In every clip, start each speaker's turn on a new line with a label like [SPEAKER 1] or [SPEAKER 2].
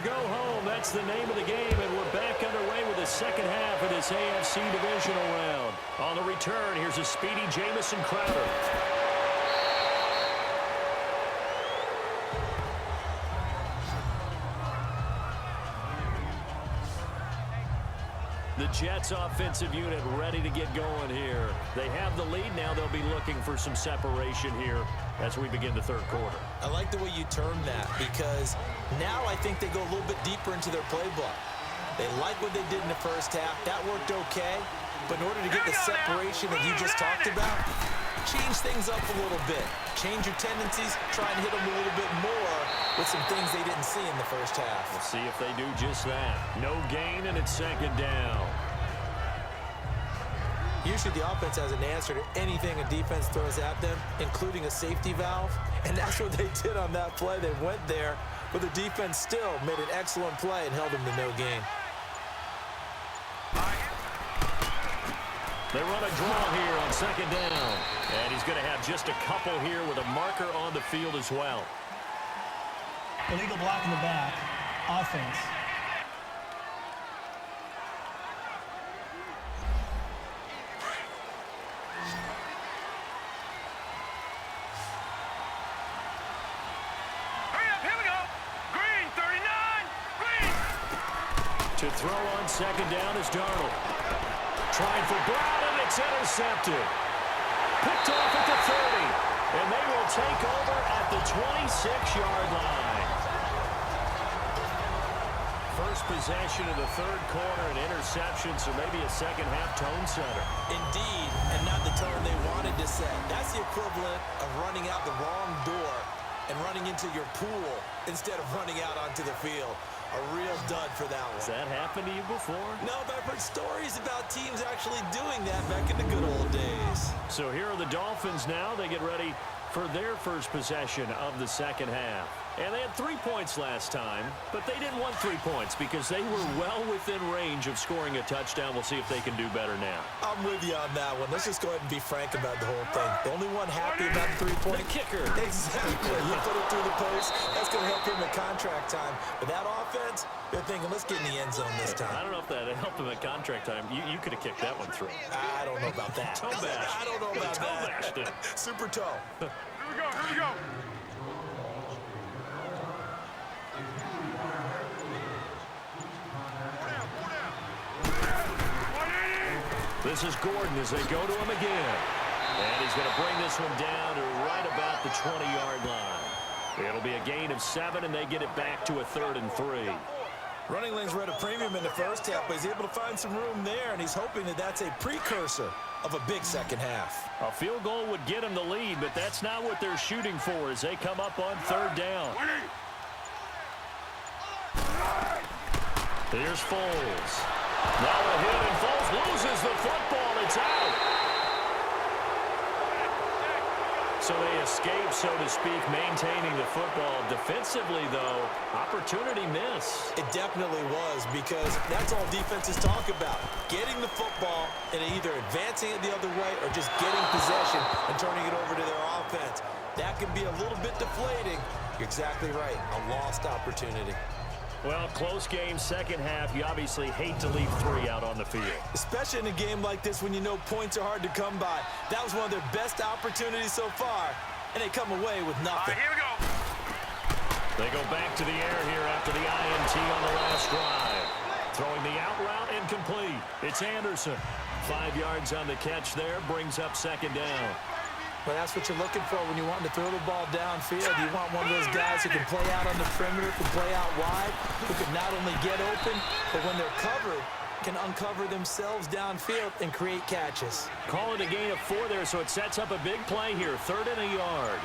[SPEAKER 1] go home. That's the name of the game, and we're back underway with the second half of this AFC divisional round. On the return, here's a speedy Jamison Crowder. The Jets offensive unit ready to get going here. They have the lead now. They'll be looking for some separation here as we begin the third quarter.
[SPEAKER 2] I like the way you termed that, because now I think they go a little bit deeper into their playbook. They like what they did in the first half. That worked okay. But in order to get the separation that you just talked about, change things up a little bit. Change your tendencies. Try and hit them a little bit more with some things they didn't see in the first half.
[SPEAKER 1] We'll see if they do just that. No gain, and it's second down.
[SPEAKER 2] Usually the offense has an answer to anything a defense throws at them, including a safety valve. And that's what they did on that play. They went there, but the defense still made an excellent play and held them to no gain.
[SPEAKER 1] They run a draw here on second down. And he's going to have just a couple here with a marker on the field as well.
[SPEAKER 3] Illegal block in the back. Offense.
[SPEAKER 4] Here we go. Green, 39. Green.
[SPEAKER 1] To throw on second down is Darnold. Trying for Brown, and it's intercepted. Picked off at the 30. And they will take over at the 26-yard line. First possession of the third quarter, an interception, so maybe a second-half tone setter.
[SPEAKER 2] Indeed, and not the tone they wanted to set. That's the equivalent of running out the wrong door and running into your pool instead of running out onto the field. A real dud for that one.
[SPEAKER 1] Has that happened to you before?
[SPEAKER 2] No, but I've heard stories about teams actually doing that back in the good old days.
[SPEAKER 1] So here are the Dolphins now. They get ready for their first possession of the second half. And they had 3 points last time, but they didn't want 3 points because they were well within range of scoring a touchdown. We'll see if they can do better now.
[SPEAKER 2] I'm with you on that one. Let's just go ahead and be frank about the whole thing. The only one happy about the 3-point
[SPEAKER 1] kicker.
[SPEAKER 2] Exactly. You put it through the post. That's going to help him at contract time. But that offense, they're thinking, let's get in the end zone this time.
[SPEAKER 1] I don't know if that helped him at contract time. You could have kicked that one through.
[SPEAKER 2] I don't know about that.
[SPEAKER 1] Toe bash.
[SPEAKER 2] I don't know about
[SPEAKER 1] toe
[SPEAKER 2] that.
[SPEAKER 4] Bashed
[SPEAKER 1] it.
[SPEAKER 2] Super toe.
[SPEAKER 4] Here we go. Here we go.
[SPEAKER 1] This is Gordon as they go to him again. And he's going to bring this one down to right about the 20-yard line. It'll be a gain of 7, and they get it back to a 3rd and 3.
[SPEAKER 2] Running lanes were at a premium in the first half, but he's able to find some room there, and he's hoping that that's a precursor of a big second half.
[SPEAKER 1] A field goal would get him the lead, but that's not what they're shooting for as they come up on 3rd down. Here's Foles. Now a hit, and Foles loses the football. It's out. So they escape, so to speak, maintaining the football. Defensively, though, opportunity miss.
[SPEAKER 2] It definitely was, because that's all defenses talk about. Getting the football and either advancing it the other way or just getting possession and turning it over to their offense. That can be a little bit deflating. You're exactly right. A lost opportunity.
[SPEAKER 1] Well, close game, second half. You obviously hate to leave 3 out on the field.
[SPEAKER 2] Especially in a game like this when you know points are hard to come by. That was one of their best opportunities so far, and they come away with nothing.
[SPEAKER 4] Here we go.
[SPEAKER 1] They go back to the air here after the INT on the last drive. Throwing the out route, incomplete. It's Anderson. 5 yards on the catch there, brings up second down.
[SPEAKER 2] Well, that's what you're looking for when you're wanting to throw the ball downfield. You want one of those guys who can play out on the perimeter, can play out wide, who can not only get open, but when they're covered, can uncover themselves downfield and create catches.
[SPEAKER 1] Call it a gain of 4 there, so it sets up a big play here, 3rd and a yard.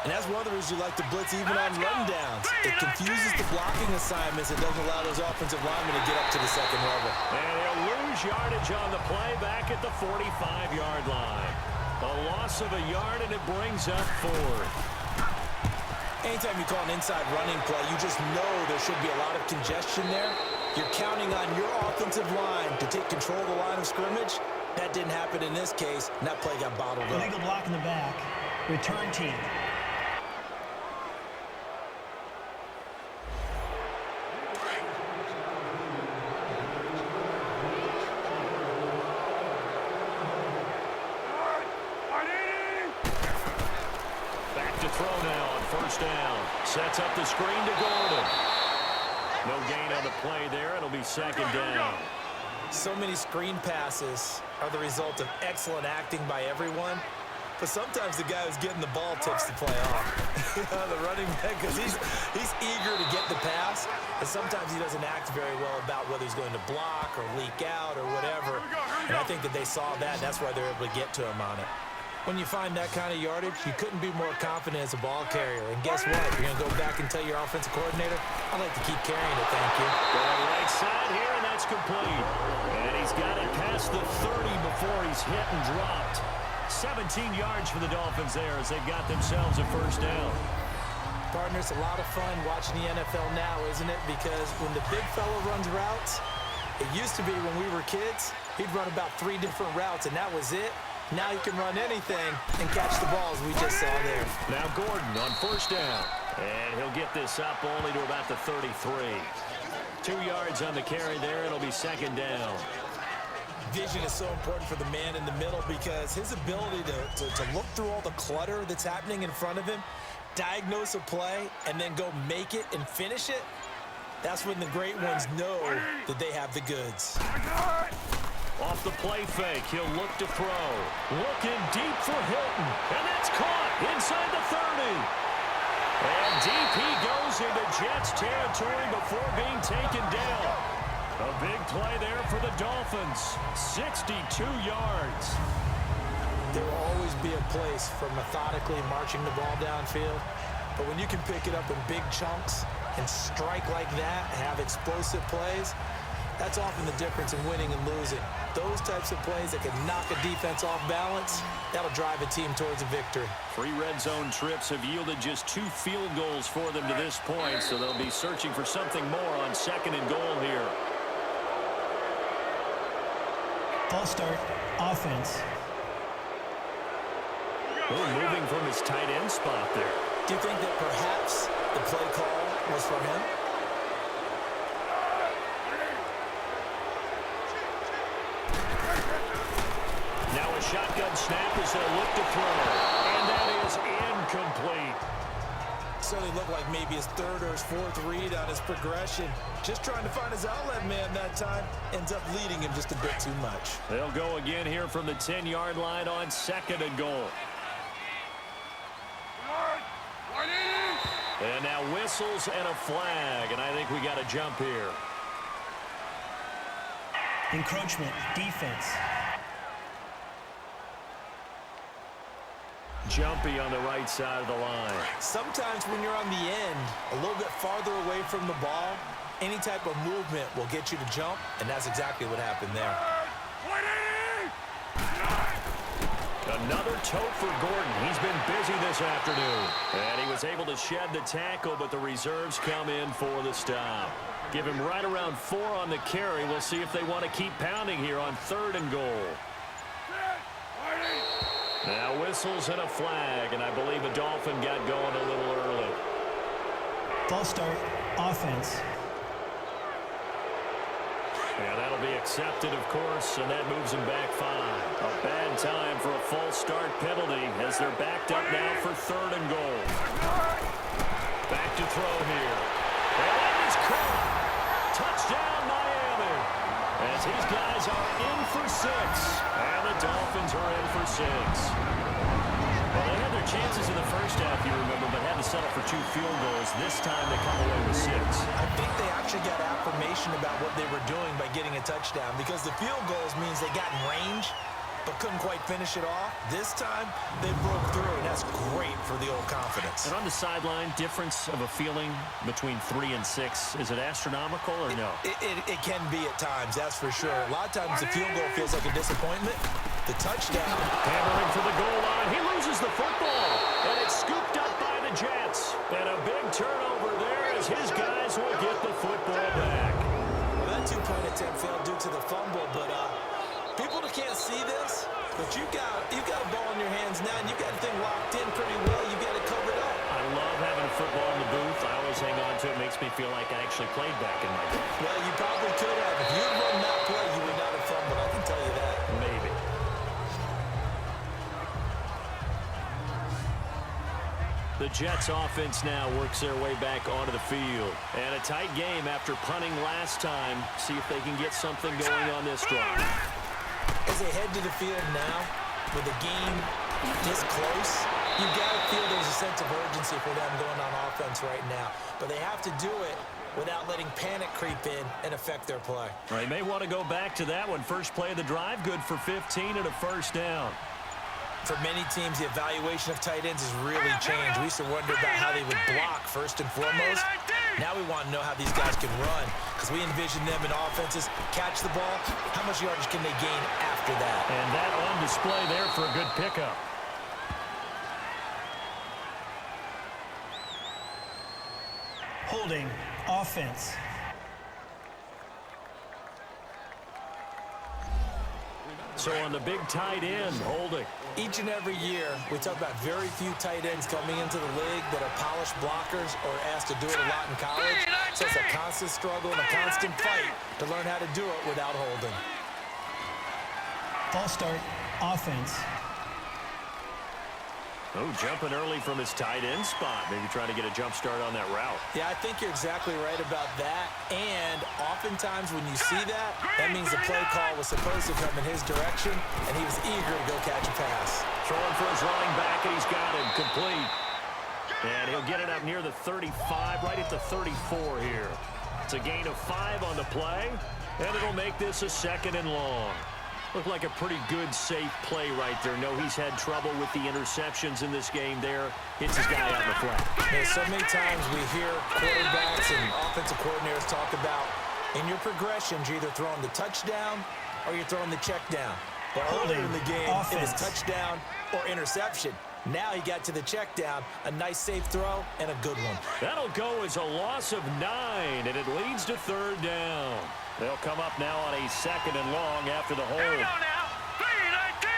[SPEAKER 2] And that's one of the reasons you like to blitz even on rundowns. It confuses the blocking assignments. It doesn't allow those offensive linemen to get up to the second level.
[SPEAKER 1] And they'll lose yardage on the play back at the 45-yard line. A loss of a yard, and it brings up 4th.
[SPEAKER 2] Anytime you call an inside running play, you just know there should be a lot of congestion there. You're counting on your offensive line to take control of the line of scrimmage. That didn't happen in this case, and that play got bottled up.
[SPEAKER 3] Illegal block in the back. Return team.
[SPEAKER 1] first down. Sets up the screen to Gordon. No gain on the play there. It'll be second down.
[SPEAKER 2] So many screen passes are the result of excellent acting by everyone. But sometimes the guy who's getting the ball tips the play off. The running back, because he's eager to get the pass, and sometimes he doesn't act very well about whether he's going to block or leak out or whatever. And I think that they saw that, and that's why they're able to get to him on it. When you find that kind of yardage, you couldn't be more confident as a ball carrier. And guess what? You're going to go back and tell your offensive coordinator, I'd like to keep carrying it, thank you.
[SPEAKER 1] Going right side here, and that's complete. And he's got it past the 30 before he's hit and dropped. 17 yards for the Dolphins there as they've got themselves a first down.
[SPEAKER 2] Partner, it's a lot of fun watching the NFL now, isn't it? Because when the big fella runs routes, it used to be when we were kids, he'd run about 3 different routes, and that was it. Now he can run anything and catch the balls we just saw there.
[SPEAKER 1] Now Gordon on first down. And he'll get this up only to about the 33. 2 yards on the carry there. It'll be second down.
[SPEAKER 2] Vision is so important for the man in the middle because his ability to look through all the clutter that's happening in front of him, diagnose a play, and then go make it and finish it, that's when the great ones know that they have the goods.
[SPEAKER 1] Off the play fake, he'll look to throw. Looking deep for Hilton, and that's caught inside the 30. And deep he goes into Jets territory before being taken down. A big play there for the Dolphins. 62 yards.
[SPEAKER 2] There will always be a place for methodically marching the ball downfield. But when you can pick it up in big chunks and strike like that, have explosive plays, that's often the difference in winning and losing. Those types of plays that can knock a defense off balance, that'll drive a team towards a victory.
[SPEAKER 1] 3 red zone trips have yielded just 2 field goals for them to this point, so they'll be searching for something more on second and goal here.
[SPEAKER 3] False start, offense.
[SPEAKER 1] Moving from his tight end spot there.
[SPEAKER 2] Do you think that perhaps the play call was for him?
[SPEAKER 1] Now a shotgun snap as they'll look to throw. And that is incomplete.
[SPEAKER 2] Certainly looked like maybe his 3rd or his 4th read on his progression. Just trying to find his outlet man that time. Ends up leading him just a bit too much.
[SPEAKER 1] They'll go again here from the 10-yard line on second and goal. And now whistles and a flag, and I think we got a jump here.
[SPEAKER 3] Encroachment, defense.
[SPEAKER 1] Jumpy on the right side of the line.
[SPEAKER 2] Sometimes when you're on the end, a little bit farther away from the ball, any type of movement will get you to jump, and that's exactly what happened there.
[SPEAKER 1] Another tote for Gordon. He's been busy this afternoon. And he was able to shed the tackle, but the reserves come in for the stop. Give him right around 4 on the carry. We'll see if they want to keep pounding here on 3rd and goal. Now whistles and a flag, and I believe a Dolphin got going a little early.
[SPEAKER 3] False start, offense.
[SPEAKER 1] And that'll be accepted, of course, and that moves him back 5. A bad time for a false start penalty as they're backed up now for 3rd and goal. Back to throw here. And that is caught. Touchdown, Miami. As these guys are in for 6. And the Dolphins are in for 6. Well, they had their chances in the first half, you remember, but had to settle for 2 field goals. This time they come away with 6.
[SPEAKER 2] I think they actually got affirmation about what they were doing by getting a touchdown because the field goals means they got in range but couldn't quite finish it off. This time, they broke through, and that's great for the old confidence.
[SPEAKER 1] And on the sideline, difference of a feeling between 3 and 6, is it astronomical or no?
[SPEAKER 2] It can be at times, that's for sure. A lot of times the field goal feels like a disappointment. The touchdown.
[SPEAKER 1] Hammering for the goal line. He loses the football. And it's scooped up by the Jets. And a big turnover there as his guys will get the football back.
[SPEAKER 2] Well, that 2-point attempt failed due to the fumble, but people that can't see this, but you got a ball in your hands now, and you got the thing locked in pretty well. You got it covered up.
[SPEAKER 1] I love having a football in the booth. I always hang on to it. Makes me feel like I actually played back in my day.
[SPEAKER 2] Well, you probably could have. If you had run that play, you would not have fumbled. I can tell you that.
[SPEAKER 1] Maybe. The Jets offense now works their way back onto the field. And a tight game after punting last time. See if they can get something going on this drive.
[SPEAKER 2] As they head to the field now, with the game this close, you've got to feel there's a sense of urgency for them going on offense right now. But they have to do it without letting panic creep in and affect their play.
[SPEAKER 1] They may want to go back to that one. First play of the drive, good for 15 and a first down.
[SPEAKER 2] For many teams, the evaluation of tight ends has really changed. We used to wonder about how they would block first and foremost. Now we want to know how these guys can run, because we envision them in offenses catch the ball. How much yardage can they gain after that?
[SPEAKER 1] And that on display there for a good pickup.
[SPEAKER 3] Holding. Offense.
[SPEAKER 1] So on the big tight end, holding.
[SPEAKER 2] Each and every year, we talk about very few tight ends coming into the league that are polished blockers or asked to do it a lot in college. So it's a constant struggle and a constant fight to learn how to do it without holding.
[SPEAKER 3] False start. Offense.
[SPEAKER 1] Oh, jumping early from his tight end spot. Maybe trying to get a jump start on that route.
[SPEAKER 2] Yeah, I think you're exactly right about that. And oftentimes when you see that, that means the play call was supposed to come in his direction, and he was eager to go catch a pass.
[SPEAKER 1] Throwing for his running back, and he's got him complete. And he'll get it up near the 35, right at the 34 here. It's a gain of 5 on the play, and it'll make this a 2nd and long. Looked like a pretty good, safe play right there. No, he's had trouble with the interceptions in this game there. Hits his guy out in the flat.
[SPEAKER 2] Yeah, so many times we hear quarterbacks and offensive coordinators talk about in your progressions, you're either throwing the touchdown or you're throwing the check down. But earlier in the game, it was touchdown or interception. Now he got to the check down, a nice safe throw, and a good one.
[SPEAKER 1] That'll go as a loss of 9, and it leads to 3rd down. They'll come up now on a 2nd and long after the hold.
[SPEAKER 4] Here we go now. 3-19.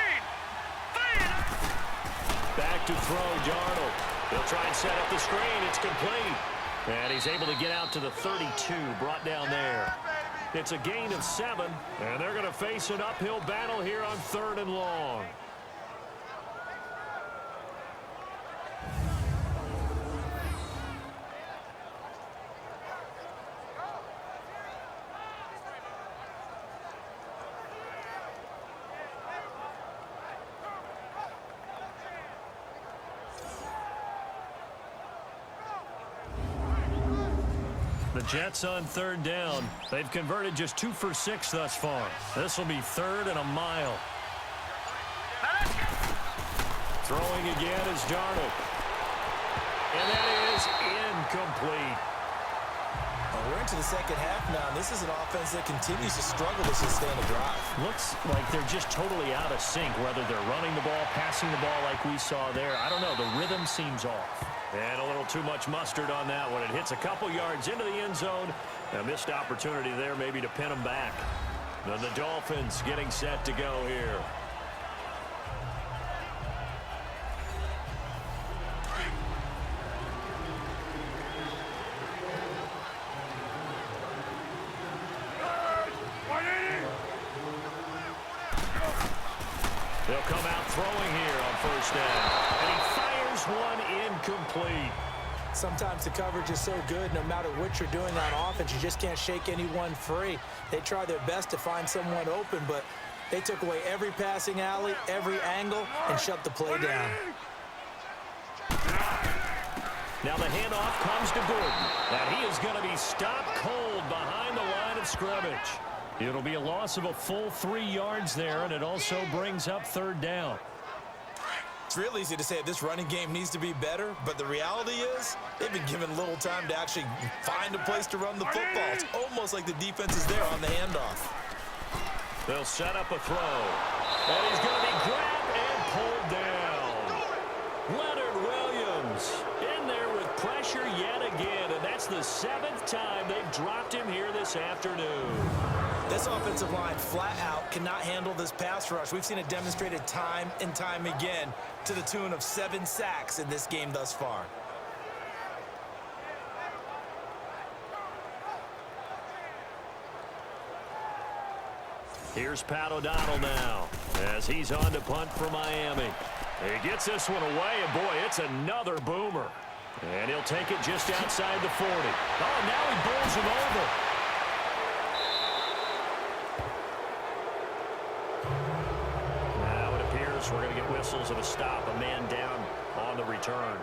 [SPEAKER 1] Back to throw, Darnold. He'll try and set up the screen. It's complete. And he's able to get out to the 32, brought down there. It's a gain of 7, and they're going to face an uphill battle here on 3rd and long. The Jets on 3rd down. They've converted just 2 for 6 thus far. This will be 3rd and a mile. Throwing again is Darnold. And that is incomplete.
[SPEAKER 2] Well, we're into the 2nd half now, and this is an offense that continues to struggle to sustain a drive.
[SPEAKER 1] Looks like they're just totally out of sync, whether they're running the ball, passing the ball like we saw there. I don't know. The rhythm seems off. And a little too much mustard on that one. It hits a couple yards into the end zone. A missed opportunity there maybe to pin them back. Then the Dolphins getting set to go here. They'll come out throwing here on 1st down. And he fires one incomplete.
[SPEAKER 2] Sometimes the coverage is so good, no matter what you're doing on offense, you just can't shake anyone free. They try their best to find someone open, but they took away every passing alley, every angle, and shut the play down.
[SPEAKER 1] Now the handoff comes to Gordon. And he is going to be stopped cold behind the line of scrimmage. It'll be a loss of a full 3 yards there, and it also brings up 3rd down.
[SPEAKER 2] It's real easy to say this running game needs to be better, but the reality is they've been given little time to actually find a place to run the football. It's almost like the defense is there on the handoff.
[SPEAKER 1] They'll set up a throw. And he's going to be grabbed and pulled down. Leonard Williams in there with pressure yet again, and that's the 7th time they've dropped him here this afternoon.
[SPEAKER 2] This offensive line flat out cannot handle this pass rush. We've seen it demonstrated time and time again to the tune of 7 sacks in this game thus far.
[SPEAKER 1] Here's Pat O'Donnell now as he's on to punt for Miami. He gets this one away, and boy, it's another boomer. And he'll take it just outside the 40. Oh, now he bowls him over. Now it appears we're going to get whistles of a stop, a man down on the return.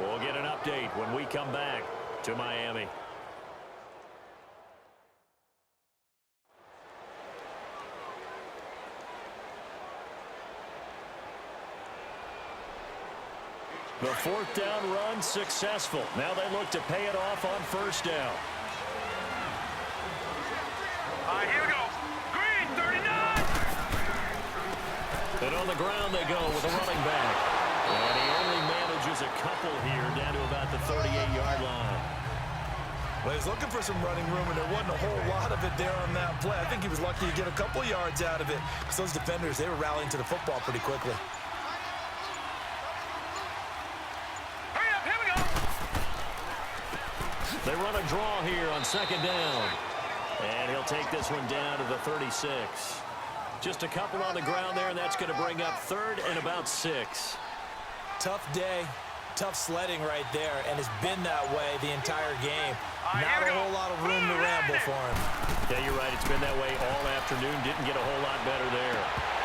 [SPEAKER 1] We'll get an update when we come back to Miami. The fourth down run successful. Now they look to pay it off on first down.
[SPEAKER 4] All right, here we go. Green, 39.
[SPEAKER 1] And on the ground they go with a running back. And he only manages a couple here down to about the 38-yard line.
[SPEAKER 2] Well, he's looking for some running room, and there wasn't a whole lot of it there on that play. I think he was lucky to get a couple yards out of it, because those defenders, they were rallying to the football pretty quickly.
[SPEAKER 1] They run a draw here on second down. And he'll take this one down to the 36. Just a couple on the ground there, and that's going to bring up third and about 6.
[SPEAKER 2] Tough day, tough sledding right there, and it's been that way the entire game. Not a whole lot of room to ramble for him.
[SPEAKER 1] Yeah, you're right. It's been that way all afternoon. Didn't get a whole lot better there.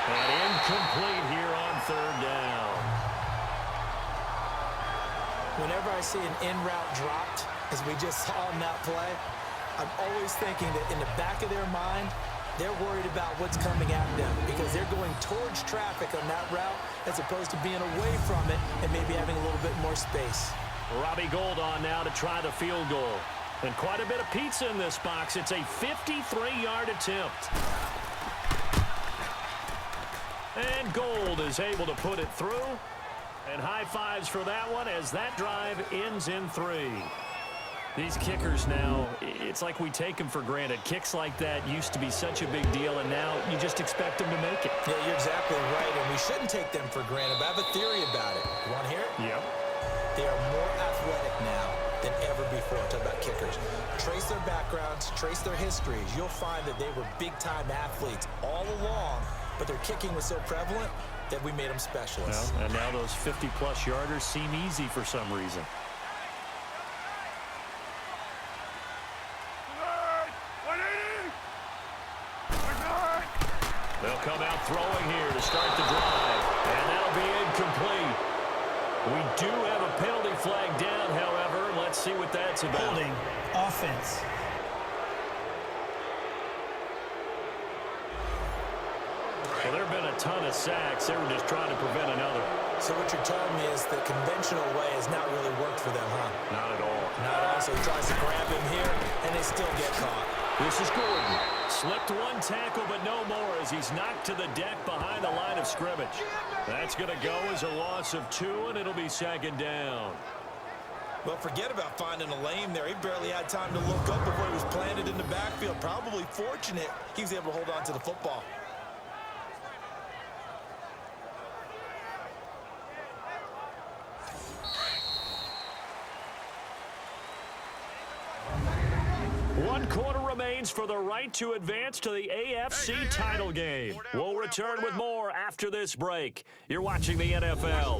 [SPEAKER 1] And incomplete here on third down.
[SPEAKER 2] Whenever I see an in-route dropped, as we just saw in that play, I'm always thinking that in the back of their mind, they're worried about what's coming at them because they're going towards traffic on that route as opposed to being away from it and maybe having a little bit more space.
[SPEAKER 1] Robbie Gould on now to try the field goal. And quite a bit of pizza in this box. It's a 53-yard attempt. And Gould is able to put it through. And high fives for that one as that drive ends in 3. These kickers now, it's like we take them for granted. Kicks like that used to be such a big deal, and now you just expect them to make it.
[SPEAKER 2] Yeah, you're exactly right, and we shouldn't take them for granted, but I have a theory about it. You want to hear it?
[SPEAKER 1] Yep.
[SPEAKER 2] They are more athletic now than ever before. Talk about kickers. Trace their backgrounds, trace their histories. You'll find that they were big-time athletes all along, but their kicking was so prevalent that we made them specialists.
[SPEAKER 1] Well, and now those 50-plus yarders seem easy for some reason. They'll come out throwing here to start the drive, and that'll be incomplete. We do have a penalty flag down, however. Let's see what that's about.
[SPEAKER 3] Holding. Offense.
[SPEAKER 1] Well, there have been a ton of sacks. They were just trying to prevent another.
[SPEAKER 2] So what you're telling me is the conventional way has not really worked for them, huh?
[SPEAKER 1] Not at all.
[SPEAKER 2] Not at all. So he tries to grab him here, and they still get caught.
[SPEAKER 1] This is Gordon. Slipped one tackle, but no more as he's knocked to the deck behind the line of scrimmage. That's going to go as a loss of 2, and it'll be second down.
[SPEAKER 2] Well, forget about finding a lane there. He barely had time to look up before he was planted in the backfield. Probably fortunate he was able to hold on to the football.
[SPEAKER 1] One quarter remains for the right to advance to the AFC title game. We'll return with more after this break. You're watching the NFL.